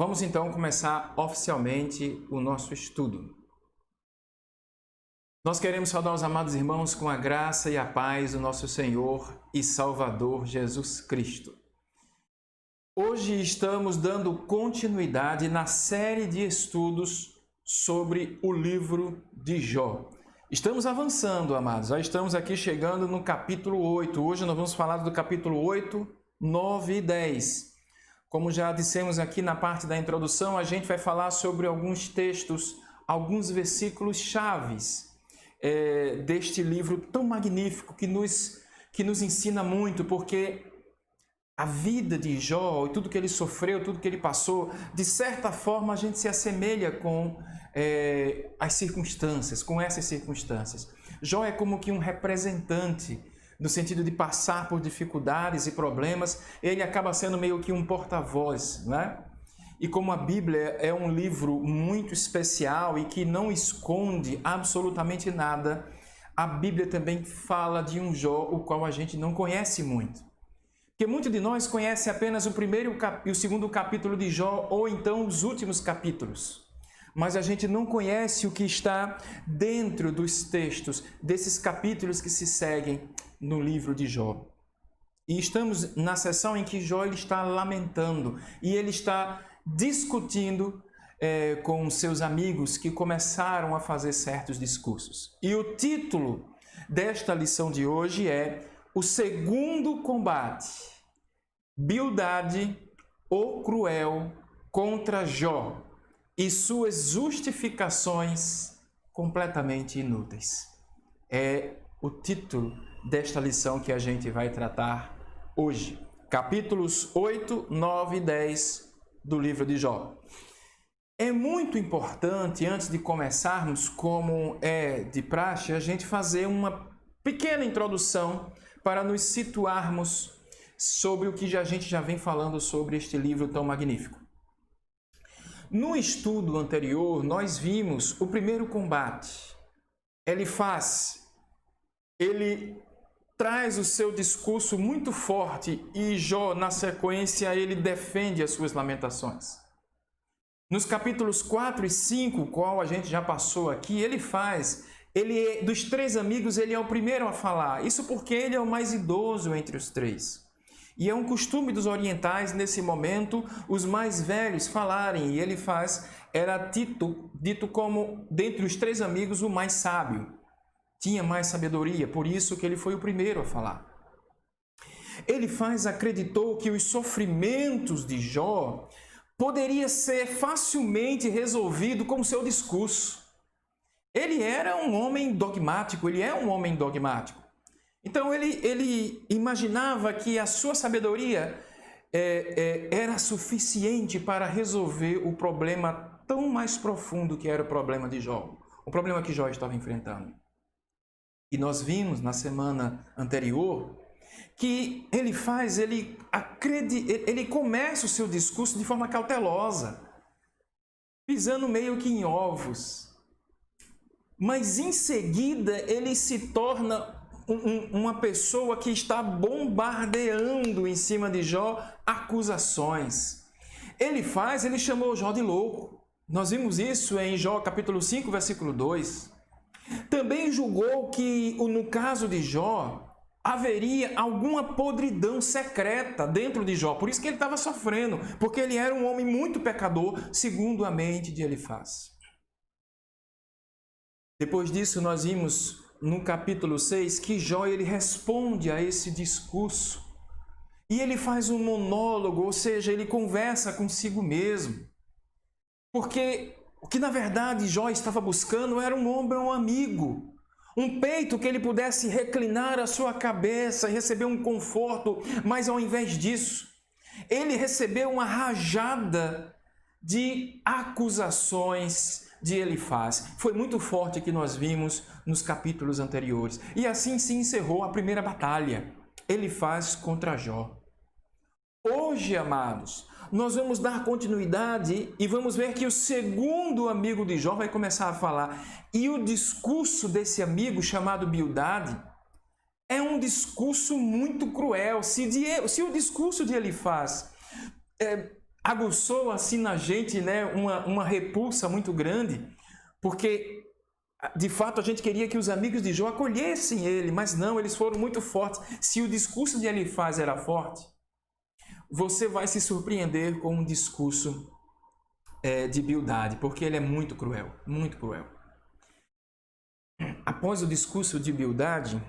Vamos então começar oficialmente o nosso estudo. Nós queremos saudar os amados irmãos com a graça e a paz do nosso Senhor e Salvador Jesus Cristo. Hoje estamos dando continuidade na série de estudos sobre o livro de Jó. Estamos avançando, amados. Já estamos aqui chegando no capítulo 8. Hoje nós vamos falar do capítulo 8, 9 e 10. Como já dissemos aqui na parte da introdução, a gente vai falar sobre alguns textos, alguns versículos chaves deste livro tão magnífico que nos ensina muito, porque a vida de Jó e tudo que ele sofreu, tudo que ele passou, de certa forma a gente se assemelha com as circunstâncias, com essas circunstâncias. Jó é como que um representante, no sentido de passar por dificuldades e problemas, ele acaba sendo meio que um porta-voz, né? E como a Bíblia é um livro muito especial e que não esconde absolutamente nada, a Bíblia também fala de um Jó, o qual a gente não conhece muito. Porque muitos de nós conhecem apenas o primeiro e o segundo capítulo de Jó, ou então os últimos capítulos. Mas a gente não conhece o que está dentro dos textos, desses capítulos que se seguem no livro de Jó. E estamos na seção em que Jó ele está lamentando e ele está discutindo com seus amigos que começaram a fazer certos discursos. E o título desta lição de hoje é O Segundo Combate, Bildade, o Cruel, contra Jó e suas justificações completamente inúteis. É o título desta lição que a gente vai tratar hoje. Capítulos 8, 9 e 10 do livro de Jó. É muito importante, antes de começarmos, como é de praxe, a gente fazer uma pequena introdução para nos situarmos sobre o que a gente já vem falando sobre este livro tão magnífico. No estudo anterior, nós vimos o primeiro combate. Elifaz, ele traz o seu discurso muito forte e Jó, na sequência, ele defende as suas lamentações. Nos capítulos 4 e 5, qual a gente já passou aqui, dos três amigos, ele é o primeiro a falar. Isso porque ele é o mais idoso entre os três. E é um costume dos orientais, nesse momento, os mais velhos falarem. E Elifaz era dito como, dentre os três amigos, o mais sábio. Tinha mais sabedoria, por isso que ele foi o primeiro a falar. Elifaz acreditou que os sofrimentos de Jó poderia ser facilmente resolvido com o seu discurso. Ele era um homem dogmático, ele é um homem dogmático. Então ele imaginava que a sua sabedoria era suficiente para resolver o problema tão mais profundo que era o problema de Jó, o problema que Jó estava enfrentando. E nós vimos na semana anterior que Elifaz, ele começa o seu discurso de forma cautelosa, pisando meio que em ovos. Mas em seguida ele se torna uma pessoa que está bombardeando em cima de Jó acusações. Ele chamou Jó de louco. Nós vimos isso em Jó capítulo 5, versículo 2. Também julgou que, no caso de Jó, haveria alguma podridão secreta dentro de Jó. Por isso que ele estava sofrendo, porque ele era um homem muito pecador, segundo a mente de Elifaz. Depois disso, nós vimos no capítulo 6 que Jó ele responde a esse discurso. E ele faz um monólogo, ou seja, ele conversa consigo mesmo. Porque o que na verdade Jó estava buscando era um ombro, um amigo. Um peito que ele pudesse reclinar a sua cabeça e receber um conforto. Mas ao invés disso, ele recebeu uma rajada de acusações de Elifaz. Foi muito forte que nós vimos nos capítulos anteriores. E assim se encerrou a primeira batalha, Elifaz contra Jó. Hoje, amados, nós vamos dar continuidade e vamos ver que o segundo amigo de Jó vai começar a falar. E o discurso desse amigo, chamado Bildade, é um discurso muito cruel. Se o discurso de Elifaz aguçou assim na gente, né, uma repulsa muito grande, porque de fato a gente queria que os amigos de Jó acolhessem ele, mas não, eles foram muito fortes. Se o discurso de Elifaz era forte, você vai se surpreender com um discurso de Bildade, porque ele é muito cruel, muito cruel. Após o discurso de Bildade,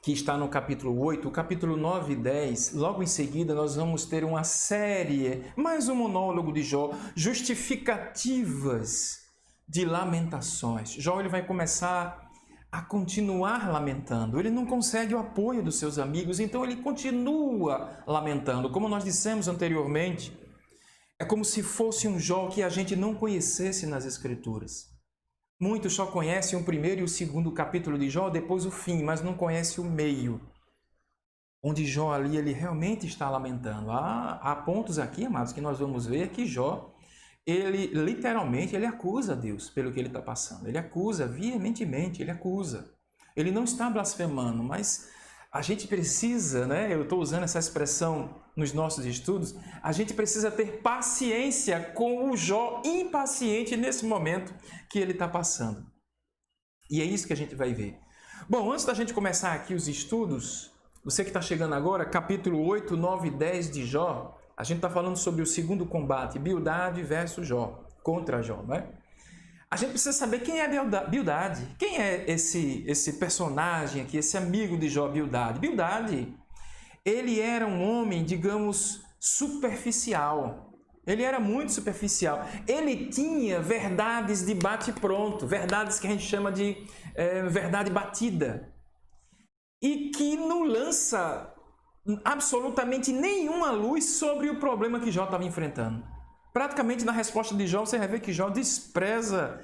que está no capítulo 8, o capítulo 9 e 10, logo em seguida nós vamos ter uma série, mais um monólogo de Jó, justificativas de lamentações. Jó ele vai começar a continuar lamentando, ele não consegue o apoio dos seus amigos, então ele continua lamentando. Como nós dissemos anteriormente, é como se fosse um Jó que a gente não conhecesse nas Escrituras. Muitos só conhecem o primeiro e o segundo capítulo de Jó, depois o fim, mas não conhecem o meio, onde Jó ali ele realmente está lamentando. Há pontos aqui, amados, que nós vamos ver que Jó, ele literalmente ele acusa Deus pelo que ele está passando. Ele acusa veementemente, ele acusa. Ele não está blasfemando, mas a gente precisa, né? Eu estou usando essa expressão nos nossos estudos, a gente precisa ter paciência com o Jó impaciente nesse momento que ele está passando. E é isso que a gente vai ver. Bom, antes da gente começar aqui os estudos, você que está chegando agora, capítulo 8, 9 e 10 de Jó, a gente está falando sobre o segundo combate, Bildade versus Jó, contra Jó, né? A gente precisa saber quem é Bildade, quem é esse personagem aqui, esse amigo de Jó, Bildade. Bildade, ele era um homem, digamos, superficial. Ele era muito superficial. Ele tinha verdades de bate-pronto, verdades que a gente chama de verdade batida. E que não lança absolutamente nenhuma luz sobre o problema que Jó estava enfrentando. Praticamente na resposta de Jó, você vai ver que Jó despreza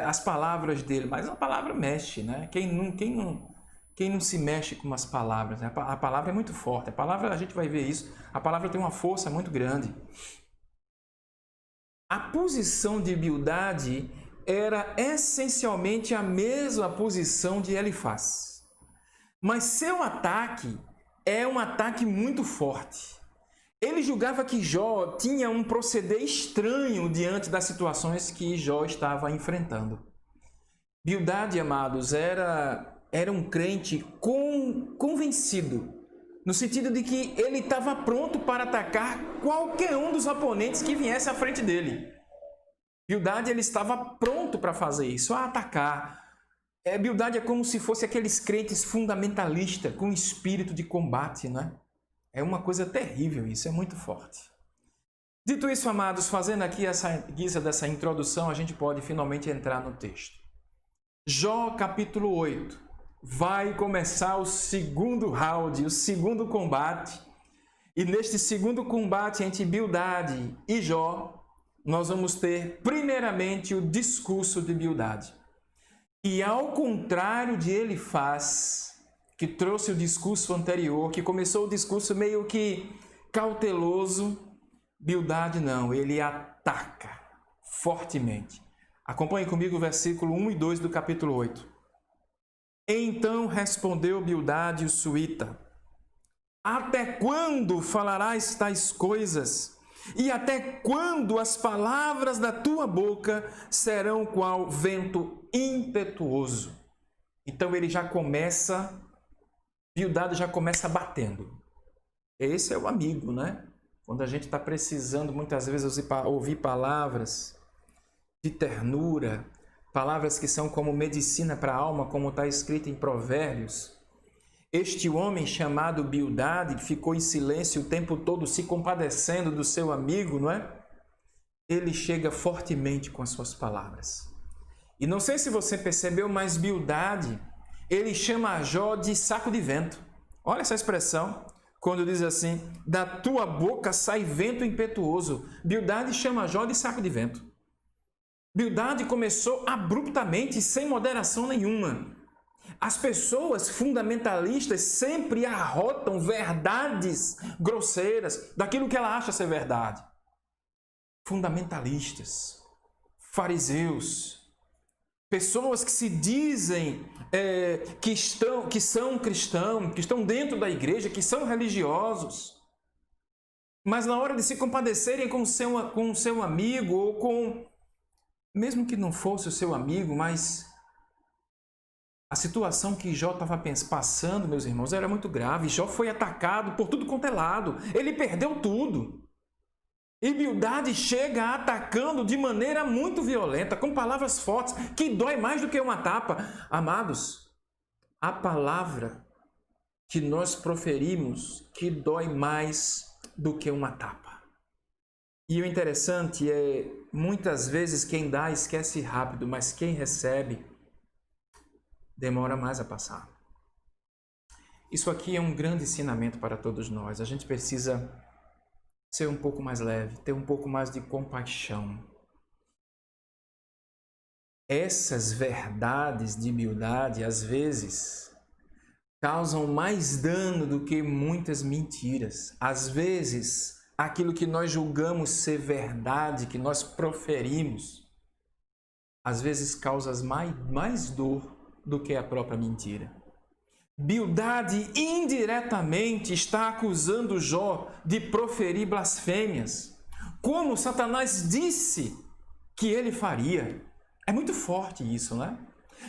as palavras dele, mas a palavra mexe, né? Quem não se mexe com as palavras, né? A palavra é muito forte, a palavra, a gente vai ver isso, a palavra tem uma força muito grande. A posição de Bildade era essencialmente a mesma posição de Elifaz, mas seu ataque é um ataque muito forte. Ele julgava que Jó tinha um proceder estranho diante das situações que Jó estava enfrentando. Bildade, amados, era um crente convencido, no sentido de que ele estava pronto para atacar qualquer um dos oponentes que viesse à frente dele. Bildade, ele estava pronto para fazer isso, a atacar. Bildade é como se fosse aqueles crentes fundamentalistas com espírito de combate, né? É uma coisa terrível isso, é muito forte. Dito isso, amados, fazendo aqui essa guisa dessa introdução, a gente pode finalmente entrar no texto. Jó capítulo 8, vai começar o segundo round, o segundo combate. E neste segundo combate entre Bildade e Jó, nós vamos ter primeiramente o discurso de Bildade. E ao contrário de Elifaz, que trouxe o discurso anterior, que começou o discurso meio que cauteloso, Bildade não, ele ataca fortemente. Acompanhe comigo o versículo 1 e 2 do capítulo 8. Então respondeu Bildade o suíta: até quando falarás tais coisas? E até quando as palavras da tua boca serão qual vento impetuoso? Então ele já começa... Bildade já começa batendo. Esse é o amigo, né? Quando a gente está precisando muitas vezes ouvir palavras de ternura, palavras que são como medicina para a alma, como está escrito em Provérbios. Este homem chamado Bildade, que ficou em silêncio o tempo todo se compadecendo do seu amigo, não é? Ele chega fortemente com as suas palavras. E não sei se você percebeu, mas Bildade, ele chama Jó de saco de vento. Olha essa expressão, quando diz assim, da tua boca sai vento impetuoso. Bildade chama Jó de saco de vento. Bildade começou abruptamente, sem moderação nenhuma. As pessoas fundamentalistas sempre arrotam verdades grosseiras daquilo que ela acha ser verdade. Fundamentalistas, fariseus, pessoas que se dizem que são cristãos, que estão dentro da igreja, que são religiosos. Mas na hora de se compadecerem com o seu amigo, ou com, mesmo que não fosse o seu amigo, mas a situação que Jó estava passando, meus irmãos, era muito grave. Jó foi atacado por tudo quanto é lado. Ele perdeu tudo. E Bildade chega atacando de maneira muito violenta, com palavras fortes, que dói mais do que uma tapa. Amados, a palavra que nós proferimos que dói mais do que uma tapa. E o interessante é, muitas vezes quem dá esquece rápido, mas quem recebe demora mais a passar. Isso aqui é um grande ensinamento para todos nós. A gente precisa ser um pouco mais leve, ter um pouco mais de compaixão. Essas verdades de Bildade, às vezes, causam mais dano do que muitas mentiras. Às vezes, aquilo que nós julgamos ser verdade, que nós proferimos, às vezes causa mais dor do que a própria mentira. Bildade indiretamente está acusando Jó de proferir blasfêmias, como Satanás disse que ele faria. É muito forte isso, né?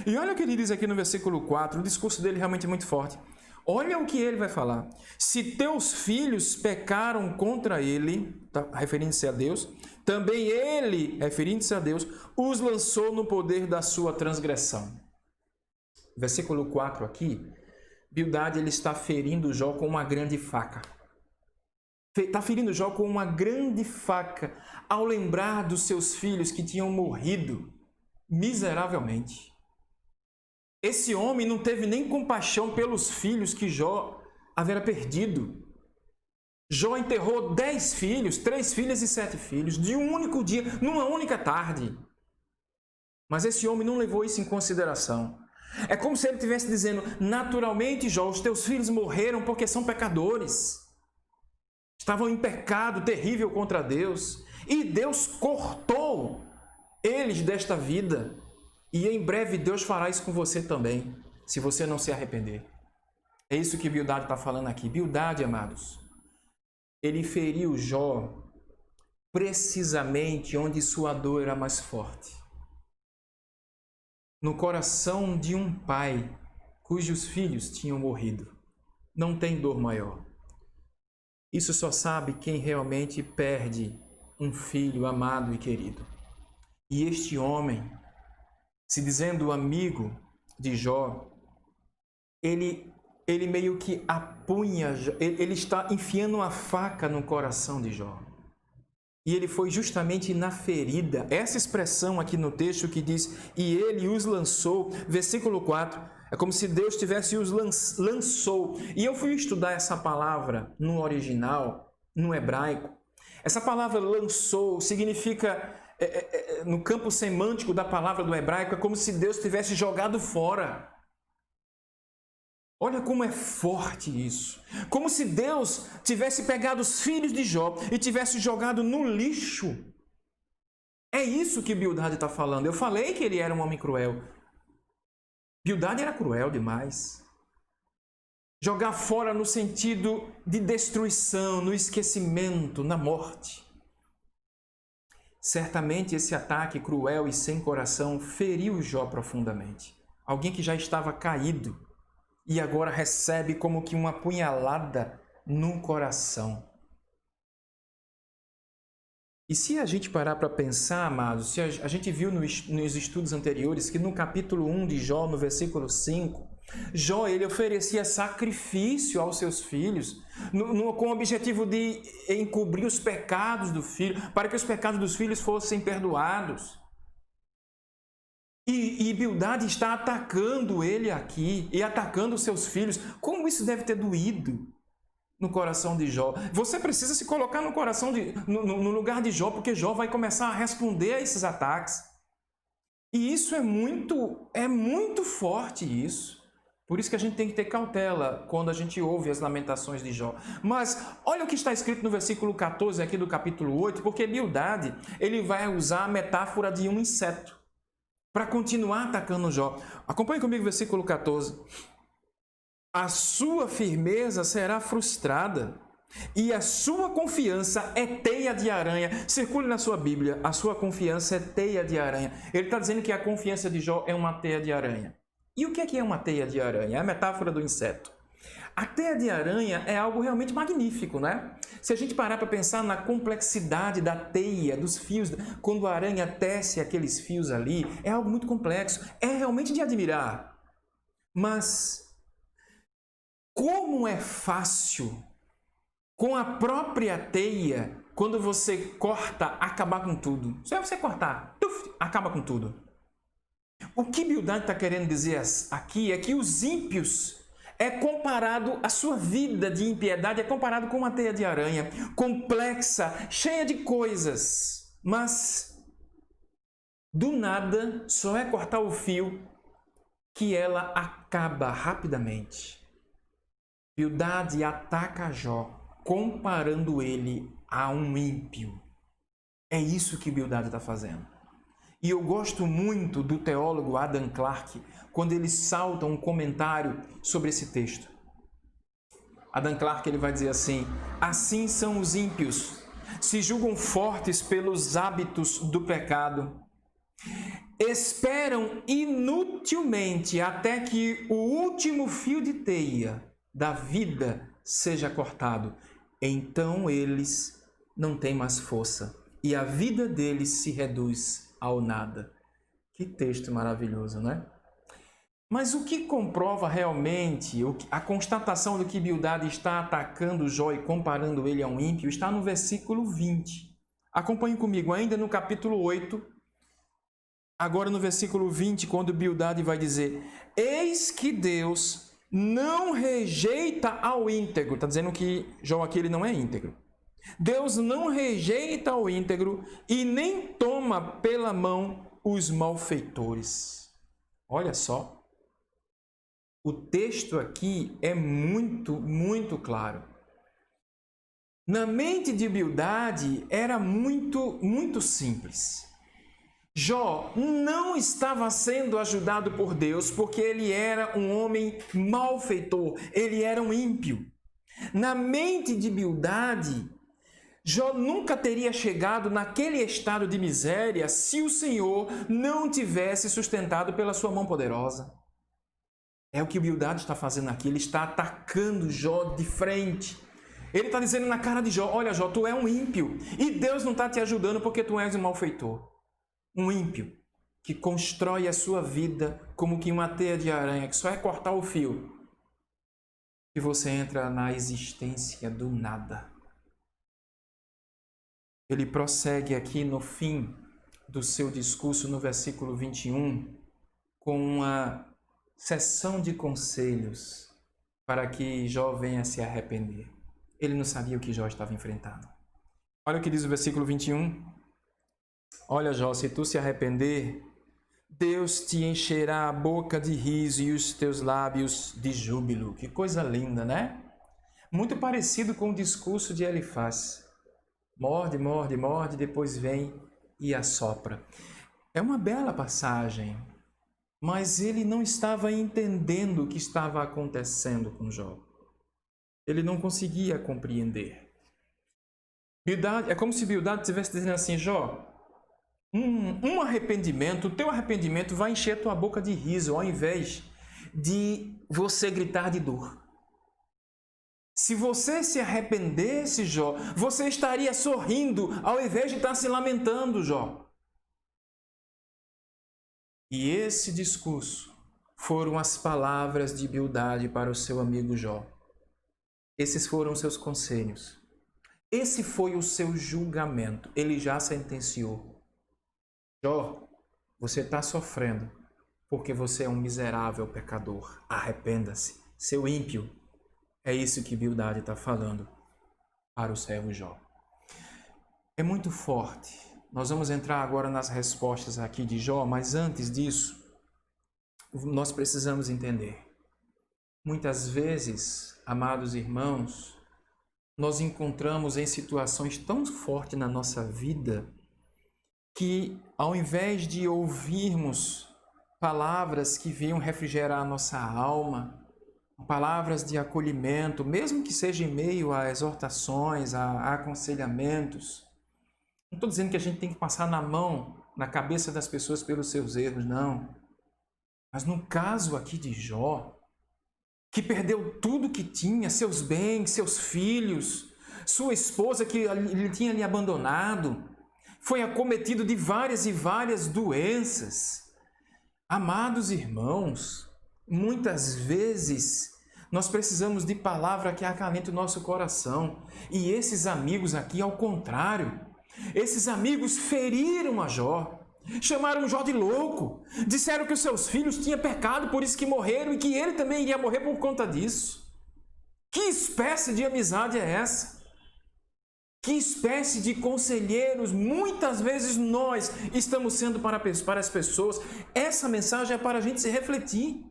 E olha o que ele diz aqui no versículo 4, o discurso dele realmente é muito forte. Olha o que ele vai falar. Se teus filhos pecaram contra ele, tá, referindo-se a Deus, também ele, referindo-se a Deus, os lançou no poder da sua transgressão. Versículo 4 aqui, Bildade ele está ferindo Jó com uma grande faca. Está ferindo Jó com uma grande faca ao lembrar dos seus filhos que tinham morrido miseravelmente. Esse homem não teve nem compaixão pelos filhos que Jó havia perdido. Jó enterrou 10 filhos, 3 filhas e 7 filhos, de um único dia, numa única tarde. Mas esse homem não levou isso em consideração. É como se ele estivesse dizendo, naturalmente, Jó, os teus filhos morreram porque são pecadores. Estavam em pecado terrível contra Deus. E Deus cortou eles desta vida. E em breve Deus fará isso com você também, se você não se arrepender. É isso que Bildade está falando aqui. Bildade, amados, ele feriu Jó precisamente onde sua dor era mais forte. No coração de um pai cujos filhos tinham morrido. Não tem dor maior. Isso só sabe quem realmente perde um filho amado e querido. E este homem, se dizendo amigo de Jó, ele meio que apunha, ele está enfiando uma faca no coração de Jó. E ele foi justamente na ferida. Essa expressão aqui no texto que diz, e ele os lançou, versículo 4, é como se Deus tivesse os lançou. E eu fui estudar essa palavra no original, no hebraico. Essa palavra lançou significa, no campo semântico da palavra do hebraico, é como se Deus tivesse jogado fora. Olha como é forte isso. Como se Deus tivesse pegado os filhos de Jó e tivesse jogado no lixo. É isso que Bildade está falando. Eu falei que ele era um homem cruel. Bildade era cruel demais. Jogar fora no sentido de destruição, no esquecimento, na morte. Certamente esse ataque cruel e sem coração feriu Jó profundamente. Alguém que já estava caído e agora recebe como que uma punhalada no coração. E se a gente parar para pensar, amados, se a gente viu nos estudos anteriores que no capítulo 1 de Jó, no versículo 5, Jó ele oferecia sacrifício aos seus filhos com o objetivo de encobrir os pecados do filho, para que os pecados dos filhos fossem perdoados. E Bildade está atacando ele aqui e atacando os seus filhos. Como isso deve ter doído no coração de Jó? Você precisa se colocar no lugar de Jó, porque Jó vai começar a responder a esses ataques. E isso é muito forte isso. Por isso que a gente tem que ter cautela quando a gente ouve as lamentações de Jó. Mas olha o que está escrito no versículo 14 aqui do capítulo 8, porque Bildade ele vai usar a metáfora de um inseto para continuar atacando Jó. Acompanhe comigo o versículo 14. A sua firmeza será frustrada E a sua confiança é teia de aranha. Circule na sua Bíblia, a sua confiança é teia de aranha. Ele está dizendo que a confiança de Jó é uma teia de aranha. E o que é uma teia de aranha? É a metáfora do inseto. A teia de aranha é algo realmente magnífico, né? Se a gente parar para pensar na complexidade da teia, dos fios, quando a aranha tece aqueles fios ali, é algo muito complexo. É realmente de admirar. Mas como é fácil, com a própria teia, quando você corta, acabar com tudo. Só é você cortar, acaba com tudo. O que Bildad está querendo dizer aqui é que os ímpios é comparado, a sua vida de impiedade é comparado com uma teia de aranha, complexa, cheia de coisas, mas do nada só é cortar o fio que ela acaba rapidamente. Bildad ataca Jó, comparando ele a um ímpio. É isso que Bildad está fazendo. E eu gosto muito do teólogo Adam Clarke, quando ele salta um comentário sobre esse texto. Adam Clarke ele vai dizer assim: assim são os ímpios, se julgam fortes pelos hábitos do pecado, esperam inutilmente até que o último fio de teia da vida seja cortado. Então eles não têm mais força e a vida deles se reduz ao nada. Que texto maravilhoso, né? Mas o que comprova realmente a constatação de que Bildad está atacando Jó e comparando ele a um ímpio está no versículo 20. Acompanhe comigo, ainda no capítulo 8, agora no versículo 20, quando Bildad vai dizer: eis que Deus não rejeita ao íntegro. Está dizendo que Jó aqui ele não é íntegro. Deus não rejeita ao íntegro e nem toma pela mão os malfeitores. Olha só. O texto aqui é muito claro. Na mente de Bildad era muito simples. Jó não estava sendo ajudado por Deus porque ele era um homem malfeitor, ele era um ímpio. Na mente de Bildad, Jó nunca teria chegado naquele estado de miséria se o Senhor não tivesse sustentado pela sua mão poderosa. É o que Bildad está fazendo aqui, ele está atacando Jó de frente. Ele está dizendo na cara de Jó: olha Jó, tu é um ímpio e Deus não está te ajudando porque tu és um malfeitor. Um ímpio que constrói a sua vida como que uma teia de aranha, que só é cortar o fio e você entra na existência do nada. Ele prossegue aqui no fim do seu discurso, no versículo 21, com uma sessão de conselhos para que Jó venha se arrepender. Ele não sabia o que Jó estava enfrentando. Olha o que diz o versículo 21. Olha, Jó, se tu se arrepender, Deus te encherá a boca de riso e os teus lábios de júbilo. Que coisa linda, né? Muito parecido com o discurso de Elifaz. Morde, morde, morde, depois vem e assopra. É uma bela passagem, mas ele não estava entendendo o que estava acontecendo com Jó. Ele não conseguia compreender. É como se Bildad estivesse dizendo assim: Jó, um arrependimento, o teu arrependimento vai encher a tua boca de riso, ao invés de você gritar de dor. Se você se arrependesse, Jó, você estaria sorrindo, ao invés de estar se lamentando, Jó. E esse discurso foram as palavras de Bildad para o seu amigo Jó. Esses foram os seus conselhos. Esse foi o seu julgamento. Ele já sentenciou. Jó, você está sofrendo porque você é um miserável pecador. Arrependa-se, seu ímpio. É isso que Bildad está falando para o servo Jó. É muito forte. Nós vamos entrar agora nas respostas aqui de Jó, mas antes disso, nós precisamos entender. Muitas vezes, amados irmãos, nós encontramos em situações tão fortes na nossa vida que, ao invés de ouvirmos palavras que venham refrigerar a nossa alma, palavras de acolhimento, mesmo que seja em meio a exortações, a aconselhamentos. Não estou dizendo que a gente tem que passar na mão, na cabeça das pessoas pelos seus erros, não. Mas no caso aqui de Jó, que perdeu tudo que tinha, seus bens, seus filhos, sua esposa que ele tinha lhe abandonado, foi acometido de várias e várias doenças. Amados irmãos, muitas vezes nós precisamos de palavra que acalente o nosso coração. E esses amigos aqui, ao contrário, esses amigos feriram a Jó. Chamaram Jó de louco, disseram que os seus filhos tinham pecado, por isso que morreram, e que ele também iria morrer por conta disso. Que espécie de amizade é essa? Que espécie de conselheiros muitas vezes nós estamos sendo para as pessoas? Essa mensagem é para a gente se refletir.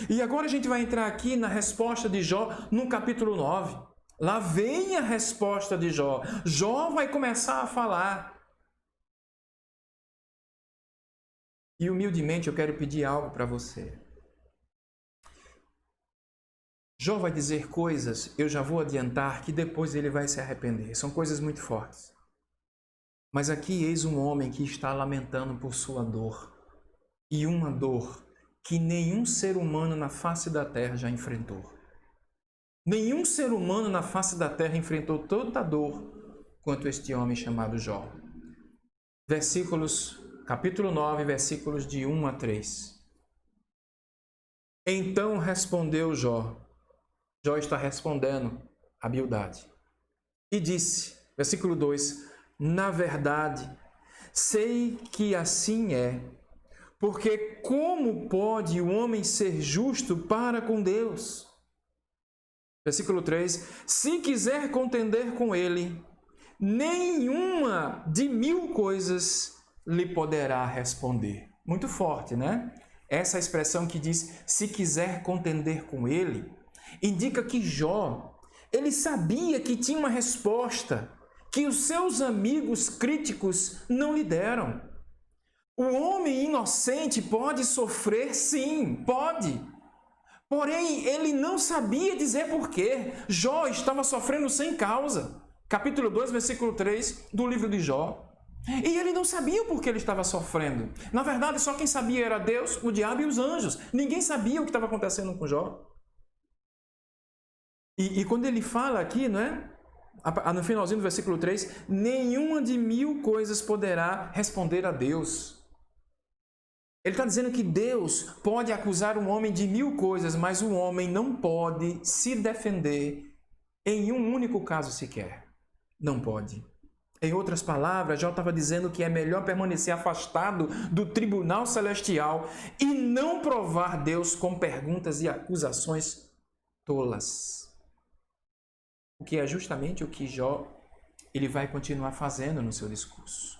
E agora a gente vai entrar aqui na resposta de Jó, no capítulo 9. Lá vem a resposta de Jó. Jó vai começar a falar. E humildemente eu quero pedir algo para você. Jó vai dizer coisas, eu já vou adiantar, que depois ele vai se arrepender. São coisas muito fortes. Mas aqui eis um homem que está lamentando por sua dor. E uma dor que nenhum ser humano na face da terra já enfrentou. Nenhum ser humano na face da terra enfrentou tanta dor quanto este homem chamado Jó. Capítulo 9, versículos de 1 a 3. Então respondeu Jó. Jó está respondendo a Bildade. E disse, versículo 2, na verdade, sei que assim é, porque como pode o homem ser justo para com Deus? Versículo 3, se quiser contender com ele, nenhuma de 1000 coisas lhe poderá responder. Muito forte, né? Essa expressão que diz, se quiser contender com ele, indica que Jó, ele sabia que tinha uma resposta que os seus amigos críticos não lhe deram. O homem inocente pode sofrer, sim, pode. Porém, ele não sabia dizer por quê. Jó estava sofrendo sem causa. Capítulo 2, versículo 3 do livro de Jó. E ele não sabia por que ele estava sofrendo. Na verdade, só quem sabia era Deus, o diabo e os anjos. Ninguém sabia o que estava acontecendo com Jó. E quando ele fala aqui, não é? No finalzinho do versículo 3, nenhuma de 1000 coisas poderá responder a Deus. Ele está dizendo que Deus pode acusar um homem de 1000 coisas, mas o homem não pode se defender em um único caso sequer. Não pode. Em outras palavras, Jó estava dizendo que é melhor permanecer afastado do tribunal celestial e não provar Deus com perguntas e acusações tolas. O que é justamente o que Jó ele vai continuar fazendo no seu discurso.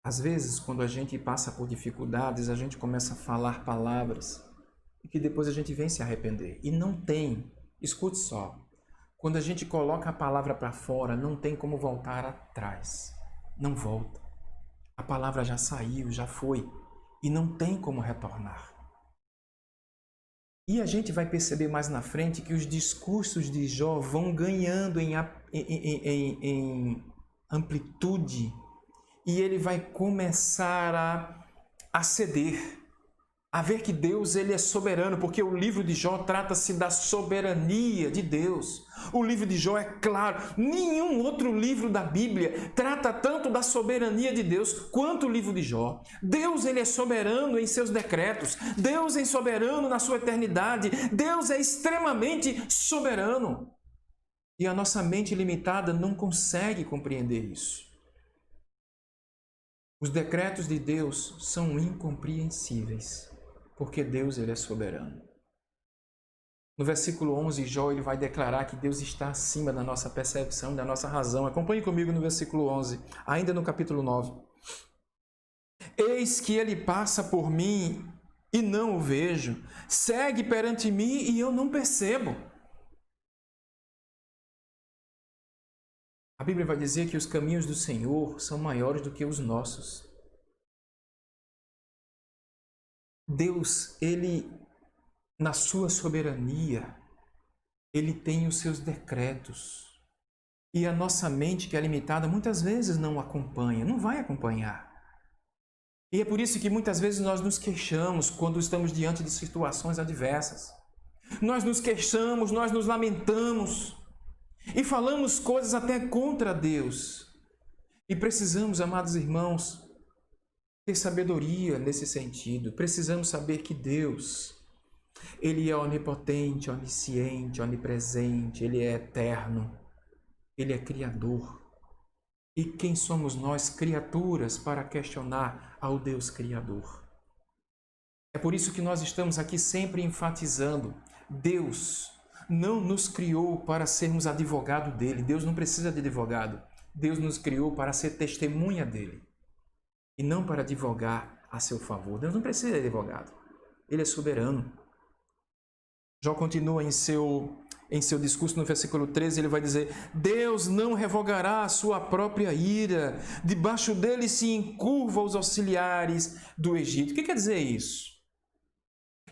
Às vezes, quando a gente passa por dificuldades, a gente começa a falar palavras e que depois a gente vem se arrepender. E não tem, escute só, quando a gente coloca a palavra para fora, não tem como voltar atrás. Não volta. A palavra já saiu, já foi. E não tem como retornar. E a gente vai perceber mais na frente que os discursos de Jó vão ganhando em amplitude. E ele vai começar a ceder. A ver que Deus ele é soberano, porque o livro de Jó trata-se da soberania de Deus. O livro de Jó é claro, nenhum outro livro da Bíblia trata tanto da soberania de Deus quanto o livro de Jó. Deus ele é soberano em seus decretos, Deus é soberano na sua eternidade, Deus é extremamente soberano. E a nossa mente limitada não consegue compreender isso. Os decretos de Deus são incompreensíveis. Porque Deus ele é soberano. No versículo 11, Jó ele vai declarar que Deus está acima da nossa percepção, da nossa razão. Acompanhe comigo no versículo 11, ainda no capítulo 9. Eis que ele passa por mim e não o vejo, segue perante mim e eu não percebo. A Bíblia vai dizer que os caminhos do Senhor são maiores do que os nossos. Deus, ele na sua soberania, Ele tem os seus decretos. E a nossa mente, que é limitada, muitas vezes não acompanha, não vai acompanhar. E é por isso que muitas vezes nós nos queixamos quando estamos diante de situações adversas. Nós nos queixamos, nós nos lamentamos e falamos coisas até contra Deus. E precisamos, amados irmãos, ter sabedoria nesse sentido. Precisamos saber que Deus, Ele é onipotente, onisciente, onipresente, Ele é eterno, Ele é Criador. E quem somos nós, criaturas, para questionar ao Deus Criador? É por isso que nós estamos aqui sempre enfatizando: Deus não nos criou para sermos advogado dele. Deus não precisa de advogado. Deus nos criou para ser testemunha dele e não para advogar a seu favor. Deus não precisa de advogado. Ele é soberano. Jó continua em seu discurso no versículo 13, ele vai dizer: Deus não revogará a sua própria ira, debaixo dele se encurva os auxiliares do Egito. O que quer dizer isso?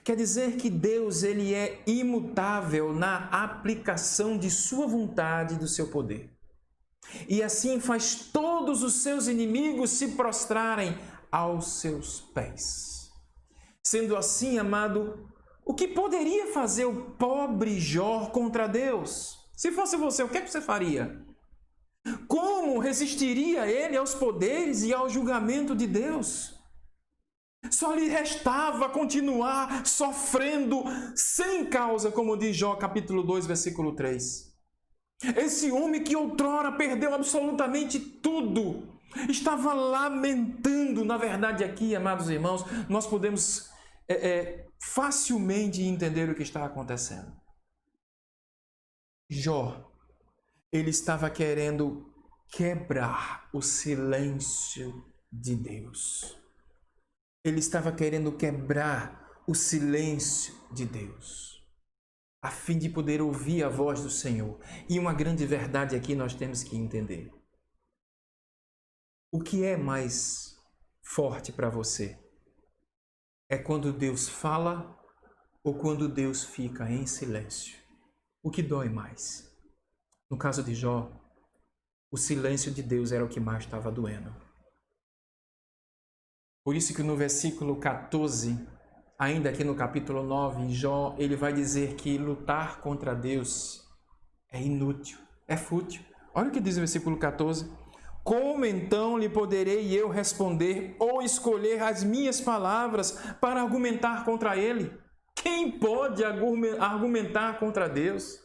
Quer dizer que Deus, ele é imutável na aplicação de sua vontade e do seu poder. E assim faz todos os seus inimigos se prostrarem aos seus pés. Sendo assim, amado, o que poderia fazer o pobre Jó contra Deus? Se fosse você, o que você faria? Como resistiria ele aos poderes e ao julgamento de Deus? Só lhe restava continuar sofrendo sem causa, como diz Jó, capítulo 2, versículo 3. Esse homem que outrora perdeu absolutamente tudo, estava lamentando. Na verdade, aqui, amados irmãos, nós podemos facilmente entender o que está acontecendo. Jó, ele estava querendo quebrar o silêncio de Deus. Ele estava querendo quebrar o silêncio de Deus, a fim de poder ouvir a voz do Senhor. E uma grande verdade aqui nós temos que entender. O que é mais forte para você? É quando Deus fala ou quando Deus fica em silêncio? O que dói mais? No caso de Jó, o silêncio de Deus era o que mais estava doendo. Por isso que no versículo 14, ainda aqui no capítulo 9, Jó, ele vai dizer que lutar contra Deus é inútil, é fútil. Olha o que diz o versículo 14. Como então lhe poderei eu responder ou escolher as minhas palavras para argumentar contra ele? Quem pode argumentar contra Deus?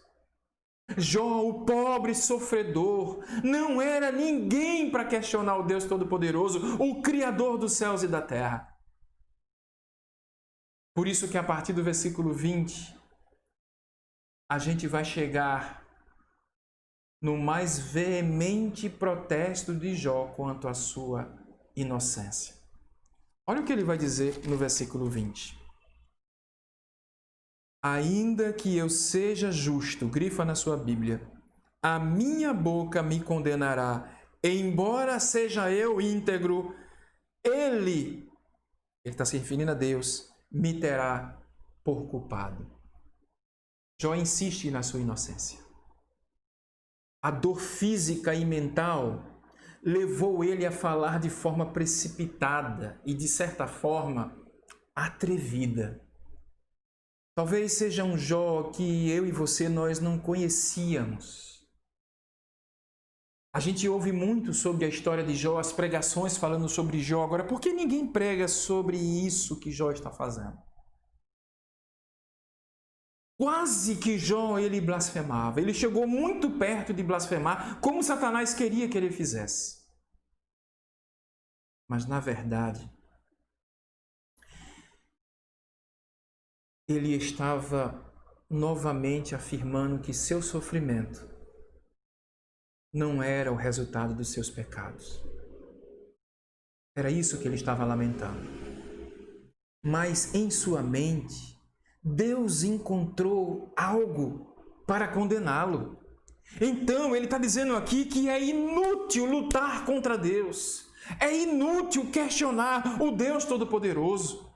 Jó, o pobre sofredor, não era ninguém para questionar o Deus Todo-Poderoso, o Criador dos céus e da terra. Por isso que a partir do versículo 20, a gente vai chegar no mais veemente protesto de Jó quanto à sua inocência. Olha o que ele vai dizer no versículo 20. Ainda que eu seja justo, grifa na sua Bíblia, a minha boca me condenará, embora seja eu íntegro, ele está se referindo a Deus, me terá por culpado. Jó insiste na sua inocência. A dor física e mental levou ele a falar de forma precipitada e, de certa forma, atrevida. Talvez seja um Jó que eu e você nós não conhecíamos. A gente ouve muito sobre a história de Jó, as pregações falando sobre Jó. Agora, por que ninguém prega sobre isso que Jó está fazendo? Quase que Jó ele blasfemava. Ele chegou muito perto de blasfemar, como Satanás queria que ele fizesse. Mas, na verdade, ele estava novamente afirmando que seu sofrimento não era o resultado dos seus pecados. Era isso que ele estava lamentando. Mas em sua mente, Deus encontrou algo para condená-lo. Então, ele está dizendo aqui que é inútil lutar contra Deus. É inútil questionar o Deus Todo-Poderoso.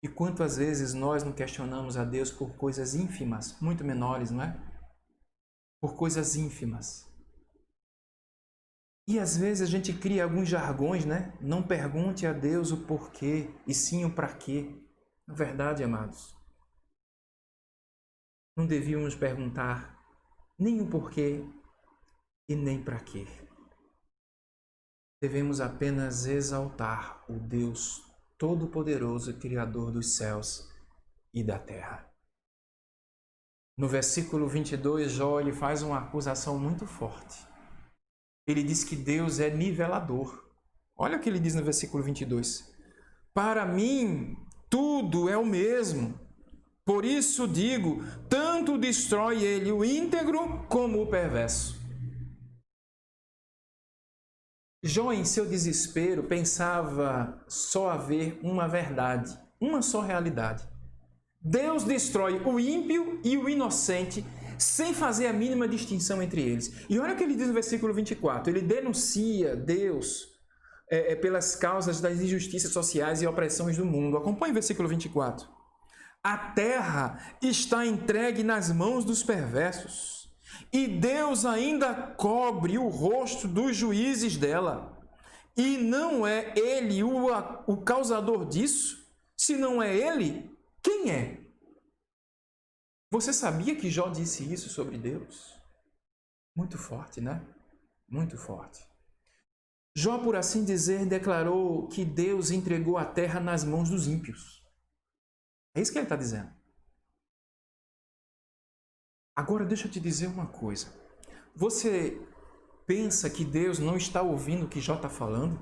E quantas vezes nós não questionamos a Deus por coisas ínfimas, muito menores, não é? Por coisas ínfimas. E às vezes a gente cria alguns jargões, né? Não pergunte a Deus o porquê, e sim o para quê. Na verdade, amados, não devíamos perguntar nem o porquê e nem para quê. Devemos apenas exaltar o Deus Todo-Poderoso, Criador dos céus e da terra. No versículo 22, Jó ele faz uma acusação muito forte. Ele diz que Deus é nivelador. Olha o que ele diz no versículo 22. Para mim, tudo é o mesmo. Por isso digo, tanto destrói ele o íntegro como o perverso. Jó, em seu desespero, pensava só haver uma verdade, uma só realidade. Deus destrói o ímpio e o inocente sem fazer a mínima distinção entre eles. E olha o que ele diz no versículo 24. Ele denuncia Deus pelas causas das injustiças sociais e opressões do mundo. Acompanhe o versículo 24. A terra está entregue nas mãos dos perversos, e Deus ainda cobre o rosto dos juízes dela. E não é ele o causador disso? Se não é ele, quem é? Você sabia que Jó disse isso sobre Deus? Muito forte, né? Muito forte. Jó, por assim dizer, declarou que Deus entregou a terra nas mãos dos ímpios. É isso que ele está dizendo. Agora, deixa eu te dizer uma coisa. Você pensa que Deus não está ouvindo o que Jó está falando?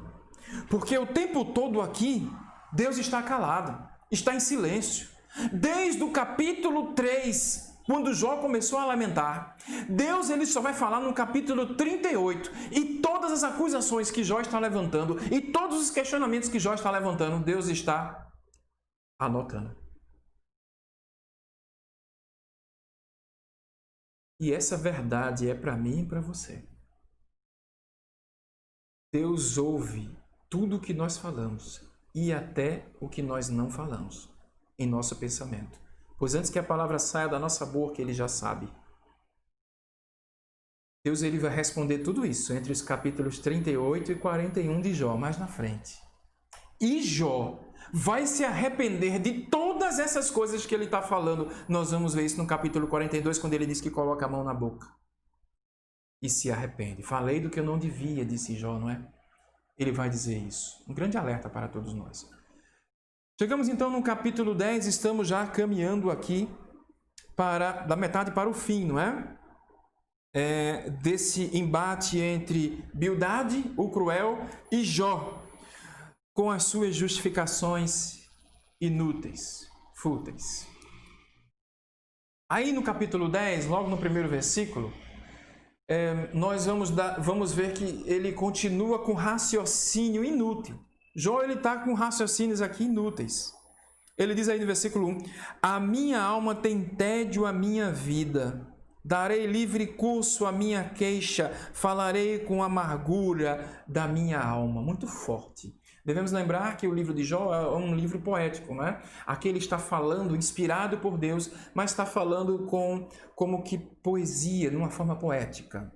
Porque o tempo todo aqui, Deus está calado, está em silêncio. Desde o capítulo 3, quando Jó começou a lamentar, Deus ele só vai falar no capítulo 38. E todas as acusações que Jó está levantando, e todos os questionamentos que Jó está levantando, Deus está anotando. E essa verdade é para mim e para você. Deus ouve tudo o que nós falamos e até o que nós não falamos em nosso pensamento. Pois antes que a palavra saia da nossa boca, Ele já sabe. Deus ele vai responder tudo isso entre os capítulos 38 e 41 de Jó, mais na frente. E Jó vai se arrepender de todas essas coisas que ele está falando. Nós vamos ver isso no capítulo 42, quando ele diz que coloca a mão na boca. E se arrepende. Falei do que eu não devia, disse Jó, não é? Ele vai dizer isso. Um grande alerta para todos nós. Chegamos então no capítulo 10, estamos já caminhando aqui da metade para o fim, não é? Desse embate entre Bildade, o cruel, e Jó, com as suas justificações inúteis, fúteis. Aí no capítulo 10, logo no primeiro versículo, nós vamos ver que ele continua com raciocínio inútil. Jó está com raciocínios aqui inúteis. Ele diz aí no versículo 1, a minha alma tem tédio à minha vida, darei livre curso à minha queixa, falarei com amargura da minha alma. Muito forte. Devemos lembrar que o livro de Jó é um livro poético, né? Aqui ele está falando, inspirado por Deus, mas está falando como que poesia, de uma forma poética.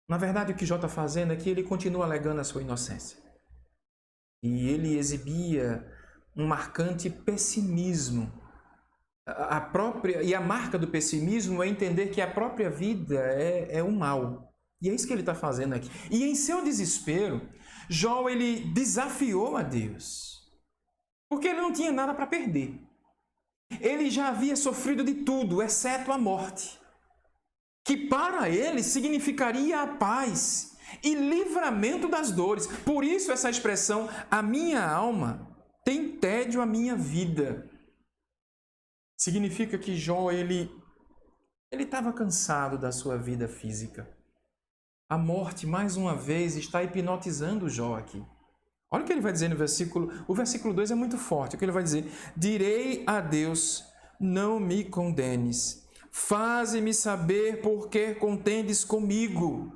Na verdade, o que Jó está fazendo é que ele continua alegando a sua inocência. E ele exibia um marcante pessimismo. E a marca do pessimismo é entender que a própria vida é o mal. E é isso que ele está fazendo aqui. E em seu desespero, Jó ele desafiou a Deus. Porque ele não tinha nada para perder. Ele já havia sofrido de tudo, exceto a morte. Que para ele significaria a paz e livramento das dores. Por isso essa expressão, a minha alma tem tédio à minha vida. Significa que Jó, ele estava cansado da sua vida física. A morte, mais uma vez, está hipnotizando Jó aqui. Olha o que ele vai dizer no versículo... O versículo 2 é muito forte. O que ele vai dizer? Direi a Deus, não me condenes. Faze-me saber por que contendes comigo.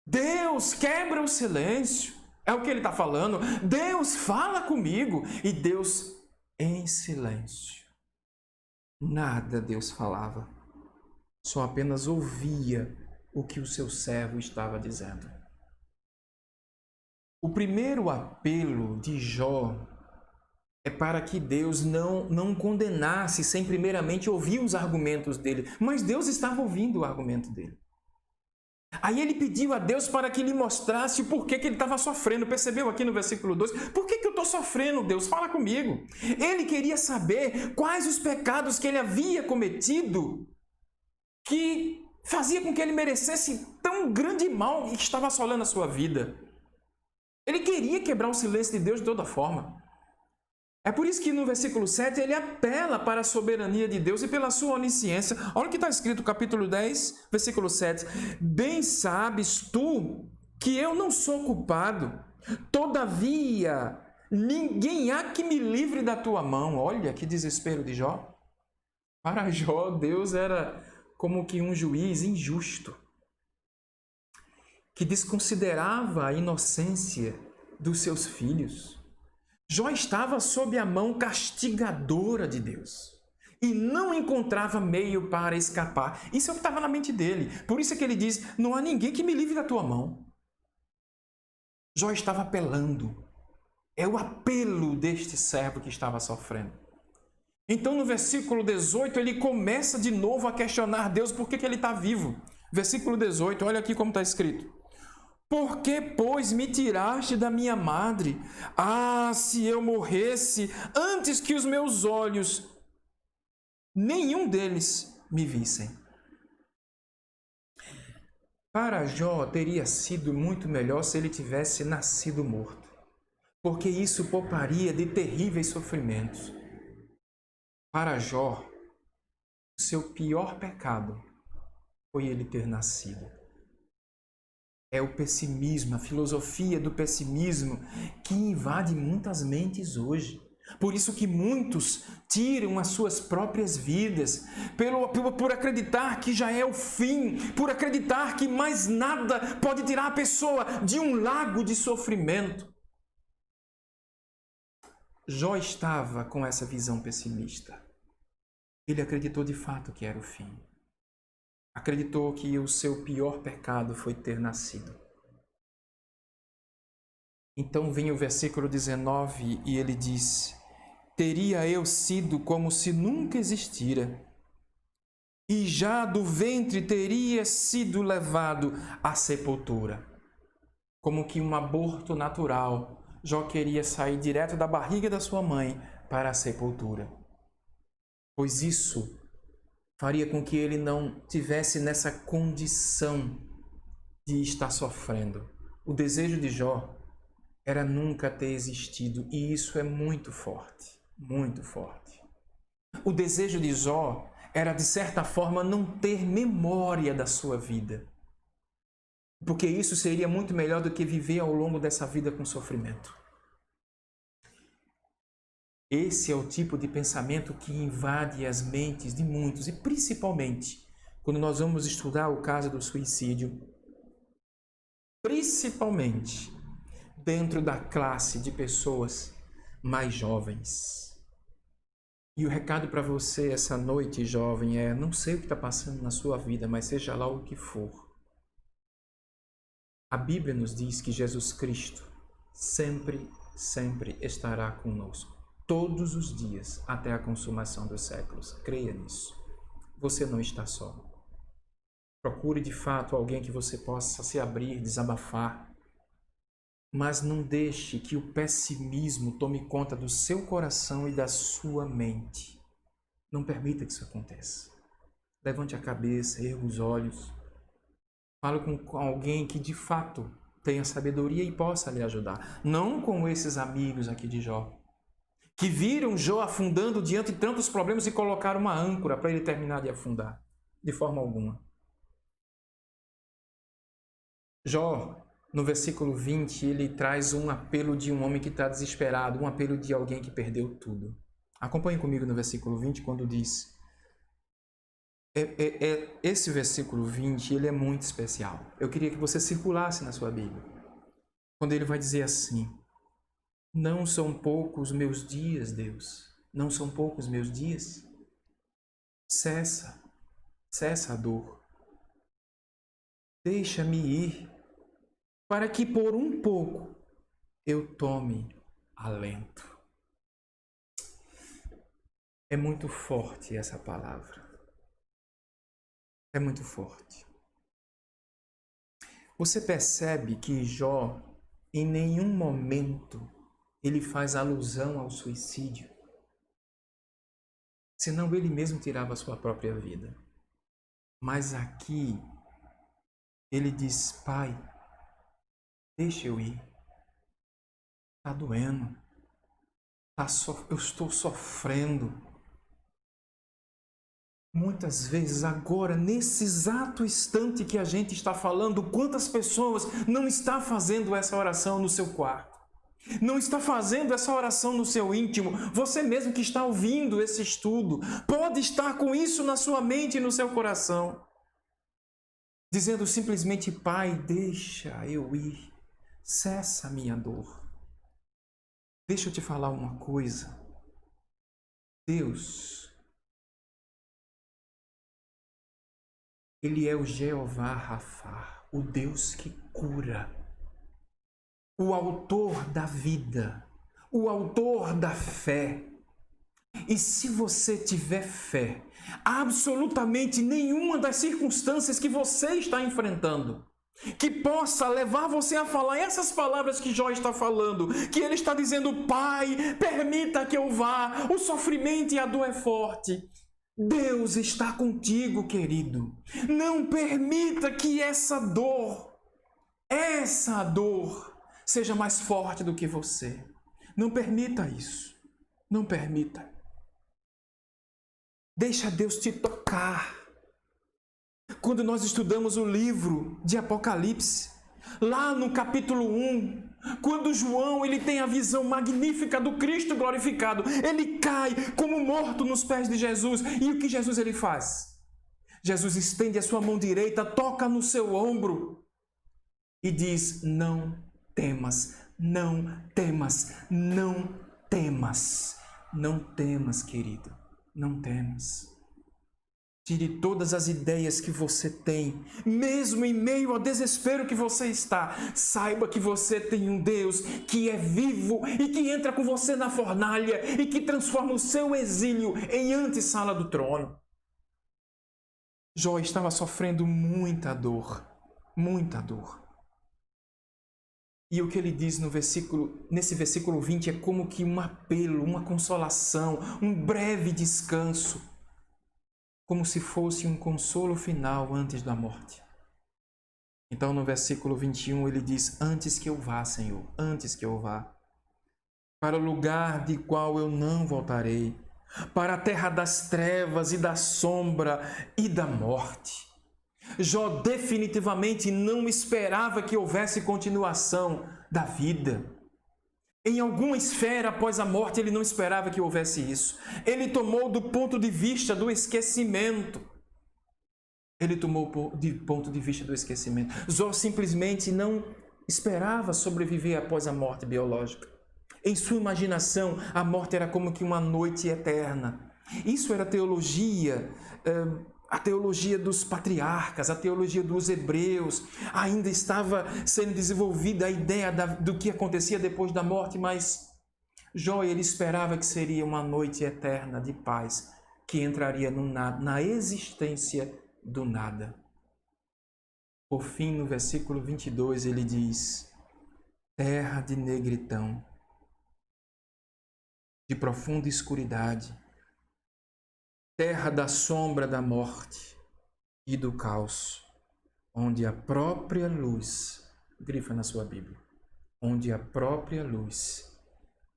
Deus, quebra o silêncio. É o que ele está falando. Deus, fala comigo. E Deus em silêncio. Nada Deus falava, só apenas ouvia o que o seu servo estava dizendo. O primeiro apelo de Jó é para que Deus não condenasse sem primeiramente ouvir os argumentos dele. Mas Deus estava ouvindo o argumento dele. Aí ele pediu a Deus para que lhe mostrasse o porquê que ele estava sofrendo. Percebeu aqui no versículo 2? Por que eu estou sofrendo, Deus? Fala comigo. Ele queria saber quais os pecados que ele havia cometido que fazia com que ele merecesse tão grande mal que estava assolando a sua vida. Ele queria quebrar o silêncio de Deus de toda forma. É por isso que no versículo 7 ele apela para a soberania de Deus e pela sua onisciência. Olha o que está escrito no capítulo 10, versículo 7. Bem sabes tu que eu não sou culpado, todavia ninguém há que me livre da tua mão. Olha que desespero de Jó. Para Jó, Deus era como que um juiz injusto, que desconsiderava a inocência dos seus filhos. Jó estava sob a mão castigadora de Deus e não encontrava meio para escapar. Isso é o que estava na mente dele. Por isso é que ele diz, não há ninguém que me livre da tua mão. Jó estava apelando. É o apelo deste servo que estava sofrendo. Então no versículo 18 ele começa de novo a questionar Deus por que ele está vivo. Versículo 18, olha aqui como está escrito. Por que, pois, me tiraste da minha madre? Ah, se eu morresse antes que os meus olhos, nenhum deles me vissem. Para Jó, teria sido muito melhor se ele tivesse nascido morto, porque isso pouparia de terríveis sofrimentos. Para Jó, o seu pior pecado foi ele ter nascido. É o pessimismo, a filosofia do pessimismo que invade muitas mentes hoje. Por isso que muitos tiram as suas próprias vidas, por acreditar que já é o fim, por acreditar que mais nada pode tirar a pessoa de um lago de sofrimento. Jó estava com essa visão pessimista. Ele acreditou de fato que era o fim. Acreditou que o seu pior pecado foi ter nascido. Então vem o versículo 19 e ele diz: teria eu sido como se nunca existira, e já do ventre teria sido levado à sepultura. Como que um aborto natural, Jó queria sair direto da barriga da sua mãe para a sepultura. Pois isso faria com que ele não tivesse nessa condição de estar sofrendo. O desejo de Jó era nunca ter existido, e isso é muito forte, muito forte. O desejo de Jó era, de certa forma, não ter memória da sua vida, porque isso seria muito melhor do que viver ao longo dessa vida com sofrimento. Esse é o tipo de pensamento que invade as mentes de muitos, e principalmente quando nós vamos estudar o caso do suicídio, principalmente dentro da classe de pessoas mais jovens. E o recado para você essa noite, jovem, é: não sei o que está passando na sua vida, mas seja lá o que for, a Bíblia nos diz que Jesus Cristo sempre estará conosco. Todos os dias, até a consumação dos séculos. Creia nisso. Você não está só. Procure de fato alguém que você possa se abrir, desabafar. Mas não deixe que o pessimismo tome conta do seu coração e da sua mente. Não permita que isso aconteça. Levante a cabeça, erga os olhos. Fale com alguém que de fato tenha sabedoria e possa lhe ajudar. Não com esses amigos aqui de Jó, que viram Jó afundando diante de tantos problemas e colocaram uma âncora para ele terminar de afundar. De forma alguma. Jó, no versículo 20, ele traz um apelo de um homem que está desesperado, um apelo de alguém que perdeu tudo. Acompanhe comigo no versículo 20, quando diz... Esse versículo 20, ele é muito especial. Eu queria que você circulasse na sua Bíblia. Quando ele vai dizer assim: não são poucos meus dias, Deus, Não são poucos meus dias? Cessa a dor. Deixa-me ir, para que por um pouco eu tome alento. É muito forte essa palavra. É muito forte. Você percebe que Jó, em nenhum momento, ele faz alusão ao suicídio. Senão ele mesmo tirava a sua própria vida. Mas aqui, ele diz, Pai, deixa eu ir. Está doendo. Eu estou sofrendo. Muitas vezes agora, nesse exato instante que a gente está falando, quantas pessoas não estão fazendo essa oração no seu quarto? Não está fazendo essa oração no seu íntimo? Você mesmo que está ouvindo esse estudo, pode estar com isso na sua mente e no seu coração. Dizendo simplesmente, Pai, deixa eu ir. Cessa a minha dor. Deixa eu te falar uma coisa. Deus, Ele é o Jeová Rafa, o Deus que cura. O autor da vida, o autor da fé. E se você tiver fé, absolutamente nenhuma das circunstâncias que você está enfrentando, que possa levar você a falar essas palavras que Jó está falando, que ele está dizendo, Pai, permita que eu vá, o sofrimento e a dor é forte. Deus está contigo, querido. Não permita que essa dor seja mais forte do que você. Não permita isso. Não permita. Deixa Deus te tocar. Quando nós estudamos o livro de Apocalipse, lá no capítulo 1, quando João ele tem a visão magnífica do Cristo glorificado, ele cai como morto nos pés de Jesus. E o que Jesus ele faz? Jesus estende a sua mão direita, toca no seu ombro e diz, não temas, não temas, não temas. Não temas, querido, não temas. Tire todas as ideias que você tem, mesmo em meio ao desespero que você está. Saiba que você tem um Deus que é vivo e que entra com você na fornalha e que transforma o seu exílio em antessala do trono. Jó estava sofrendo muita dor, muita dor. E o que ele diz nesse versículo 20 é como que um apelo, uma consolação, um breve descanso. Como se fosse um consolo final antes da morte. Então no versículo 21 ele diz, antes que eu vá, Senhor, antes que eu vá, para o lugar de qual eu não voltarei, para a terra das trevas e da sombra e da morte. Jó definitivamente não esperava que houvesse continuação da vida. Em alguma esfera após a morte, ele não esperava que houvesse isso. Ele tomou do ponto de vista do esquecimento. Jó simplesmente não esperava sobreviver após a morte biológica. Em sua imaginação, a morte era como que uma noite eterna. Isso era a teologia dos patriarcas, a teologia dos hebreus. Ainda estava sendo desenvolvida a ideia do que acontecia depois da morte, mas Jó ele esperava que seria uma noite eterna de paz, que entraria na existência do nada. Por fim, no versículo 22, ele diz, terra de negridão, de profunda escuridade, terra da sombra da morte e do caos, onde a própria luz, grifa na sua Bíblia, onde a própria luz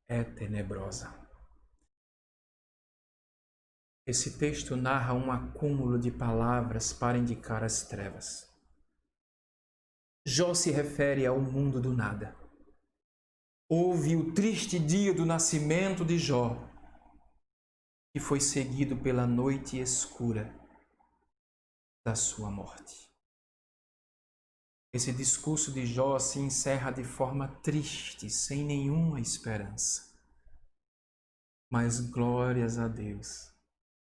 é tenebrosa. Esse texto narra um acúmulo de palavras para indicar as trevas. Jó se refere ao mundo do nada. Houve o triste dia do nascimento de Jó, que foi seguido pela noite escura da sua morte. Esse discurso de Jó se encerra de forma triste, sem nenhuma esperança. Mas glórias a Deus,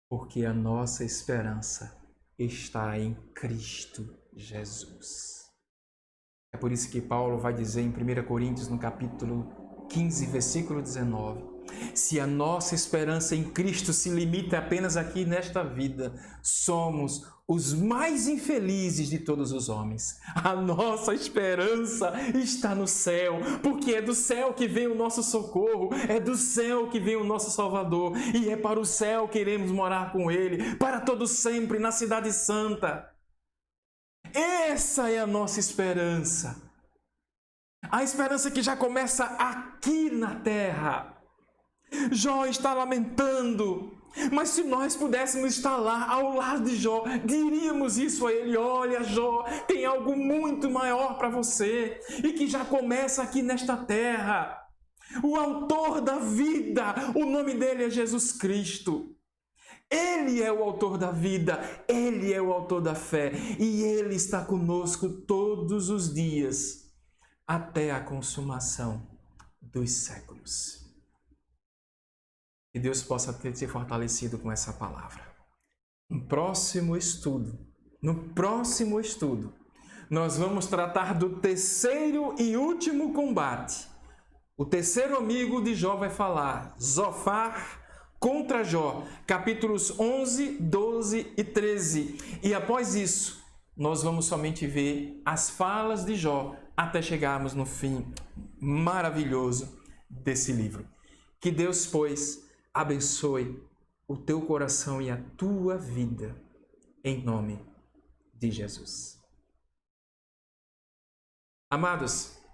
porque a nossa esperança está em Cristo Jesus. É por isso que Paulo vai dizer em 1 Coríntios, no capítulo 15, versículo 19, se a nossa esperança em Cristo se limita apenas aqui nesta vida, somos os mais infelizes de todos os homens. A nossa esperança está no céu, porque é do céu que vem o nosso socorro, é do céu que vem o nosso Salvador, e é para o céu que iremos morar com Ele, para todo sempre, na cidade santa. Essa é a nossa esperança. A esperança que já começa aqui na terra. Jó está lamentando, mas se nós pudéssemos estar lá ao lado de Jó, diríamos isso a ele: olha, Jó, tem algo muito maior para você e que já começa aqui nesta terra. O autor da vida, o nome dele é Jesus Cristo. Ele é o autor da vida, Ele é o autor da fé e Ele está conosco todos os dias até a consumação dos séculos. Que Deus possa ter te fortalecido com essa palavra. No próximo estudo, nós vamos tratar do terceiro e último combate. O terceiro amigo de Jó vai falar, Zofar contra Jó, capítulos 11, 12 e 13. E após isso, nós vamos somente ver as falas de Jó até chegarmos no fim maravilhoso desse livro. Que Deus, pois, abençoe o teu coração e a tua vida, em nome de Jesus. Amados,